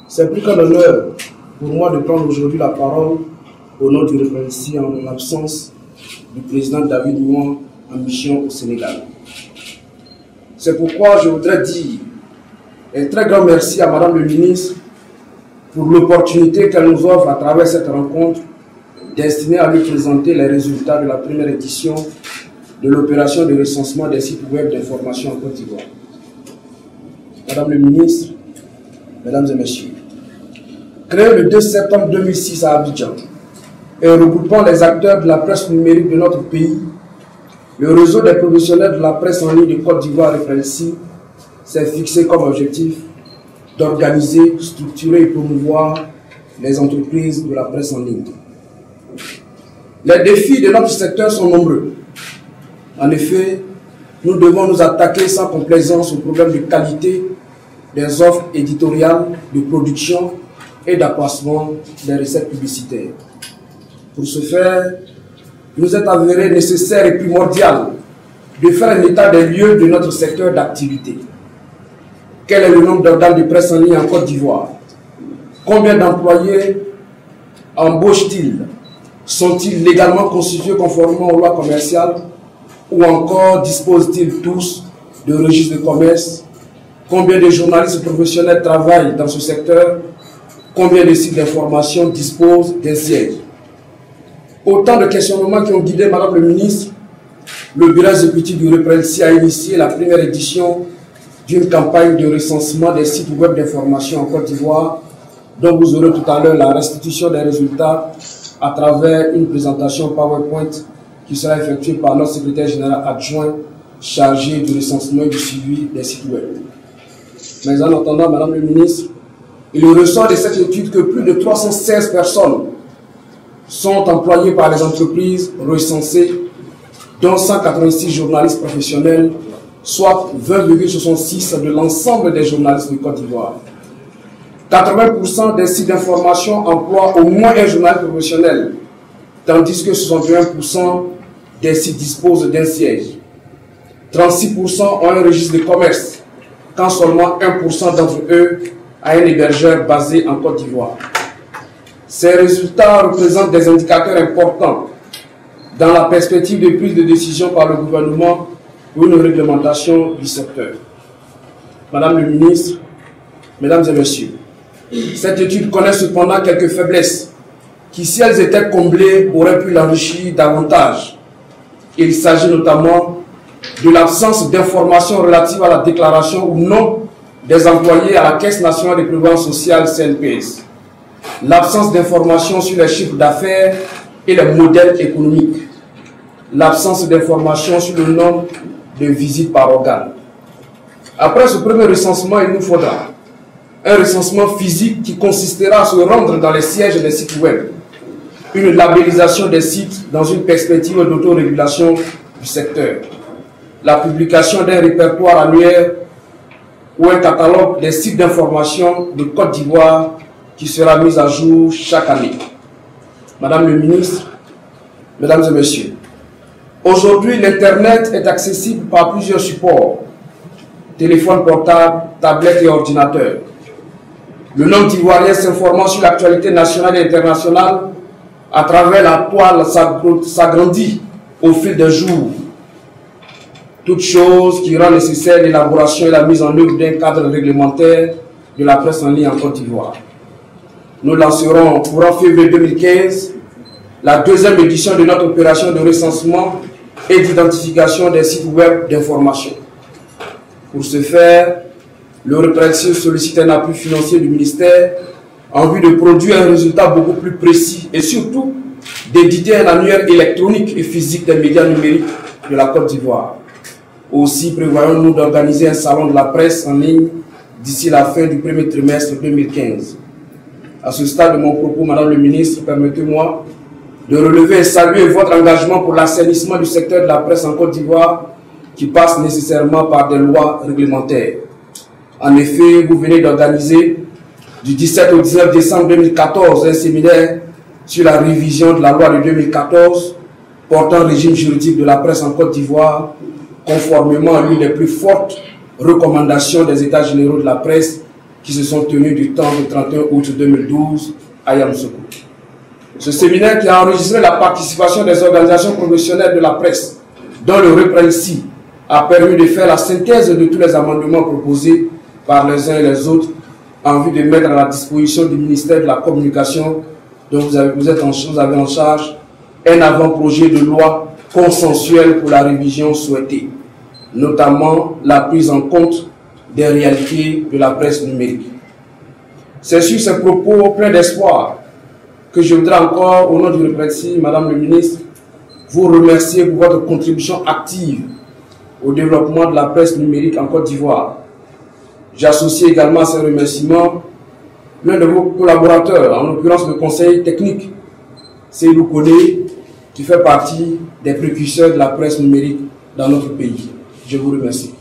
C'est plus qu'un honneur pour moi de prendre aujourd'hui la parole au nom du Reprensi en l'absence du président David Mouan en mission au Sénégal. C'est pourquoi je voudrais dire un très grand merci à Madame le ministre pour l'opportunité qu'elle nous offre à travers cette rencontre destinée à lui présenter les résultats de la première édition de l'opération de recensement des sites web d'information en Côte d'Ivoire. Madame le ministre, Mesdames et Messieurs, créé le 2 septembre 2006 à Abidjan et regroupant les acteurs de la presse numérique de notre pays, le réseau des professionnels de la presse en ligne de Côte d'Ivoire Reprensi s'est fixé comme objectif d'organiser, structurer et promouvoir les entreprises de la presse en ligne. Les défis de notre secteur sont nombreux. En effet, nous devons nous attaquer sans complaisance aux problèmes de qualité des offres éditoriales, de production et d'accroissement des recettes publicitaires. Pour ce faire, il nous est avéré nécessaire et primordial de faire un état des lieux de notre secteur d'activité. Quel est le nombre d'organes de presse en ligne en Côte d'Ivoire? Combien d'employés embauchent-ils? Sont-ils légalement constitués conformément aux lois commerciales? Ou encore disposent-ils tous de registres de commerce? Combien de journalistes professionnels travaillent dans ce secteur? Combien de sites d'information disposent d'un siège? Autant de questionnements qui ont guidé Madame le ministre. Le bureau exécutif du Reprensi a initié la première édition d'une campagne de recensement des sites web d'information en Côte d'Ivoire, dont vous aurez tout à l'heure la restitution des résultats à travers une présentation PowerPoint qui sera effectuée par notre secrétaire général adjoint chargé du recensement et du suivi des sites web. Mais en attendant, Madame le ministre, il ressort de cette étude que plus de 316 personnes sont employées par les entreprises recensées, dont 186 journalistes professionnels, soit 20,66% de l'ensemble des journalistes de Côte d'Ivoire. 80% des sites d'information emploient au moins un journaliste professionnel, tandis que 61% des sites disposent d'un siège. 36% ont un registre de commerce, quand seulement 1% d'entre eux a un hébergeur basé en Côte d'Ivoire. Ces résultats représentent des indicateurs importants dans la perspective de prise de décision par le gouvernement pour une réglementation du secteur. Madame le ministre, Mesdames et Messieurs, cette étude connaît cependant quelques faiblesses qui, si elles étaient comblées, auraient pu l'enrichir davantage. Il s'agit notamment de l'absence d'informations relatives à la déclaration ou non des employés à la Caisse nationale de prévoyance sociale CNPS, l'absence d'informations sur les chiffres d'affaires et les modèles économiques, l'absence d'informations sur le nombre de visites par organe. Après ce premier recensement, il nous faudra un recensement physique qui consistera à se rendre dans les sièges des sites web, une labellisation des sites dans une perspective d'autorégulation du secteur, la publication d'un répertoire annuel ou un catalogue des sites d'information de Côte d'Ivoire qui sera mis à jour chaque année. Madame le ministre, Mesdames et Messieurs, aujourd'hui, l'Internet est accessible par plusieurs supports, téléphones portables, tablettes et ordinateurs. Le nombre d'Ivoiriens s'informant sur l'actualité nationale et internationale à travers la toile s'agrandit au fil des jours. Toute chose qui rend nécessaire l'élaboration et la mise en œuvre d'un cadre réglementaire de la presse en ligne en Côte d'Ivoire. Nous lancerons courant février 2015 la deuxième édition de notre opération de recensement et d'identification des sites web d'information. Pour ce faire, le Reprensi sollicite un appui financier du ministère en vue de produire un résultat beaucoup plus précis et surtout d'éditer un annuaire électronique et physique des médias numériques de la Côte d'Ivoire. Aussi prévoyons-nous d'organiser un salon de la presse en ligne d'ici la fin du premier trimestre 2015. À ce stade de mon propos, Madame le ministre, permettez-moi de relever et saluer votre engagement pour l'assainissement du secteur de la presse en Côte d'Ivoire qui passe nécessairement par des lois réglementaires. En effet, vous venez d'organiser du 17 au 19 décembre 2014 un séminaire sur la révision de la loi de 2014 portant régime juridique de la presse en Côte d'Ivoire, conformément à l'une des plus fortes recommandations des États généraux de la presse qui se sont tenus du temps du 31 août 2012 à Yamoussoukro. Ce séminaire qui a enregistré la participation des organisations professionnelles de la presse, dont le reprécis a permis de faire la synthèse de tous les amendements proposés par les uns et les autres en vue de mettre à la disposition du ministère de la Communication dont vous avez en charge un avant-projet de loi consensuel pour la révision souhaitée, notamment la prise en compte des réalités de la presse numérique. C'est sur ces propos pleins d'espoir que je voudrais encore, au nom du reprécis, Madame le ministre, vous remercier pour votre contribution active au développement de la presse numérique en Côte d'Ivoire. J'associe également à ces remerciements l'un de vos collaborateurs, en l'occurrence le conseil technique, Seydou Koné, qui fait partie des précurseurs de la presse numérique dans notre pays. Je vous remercie.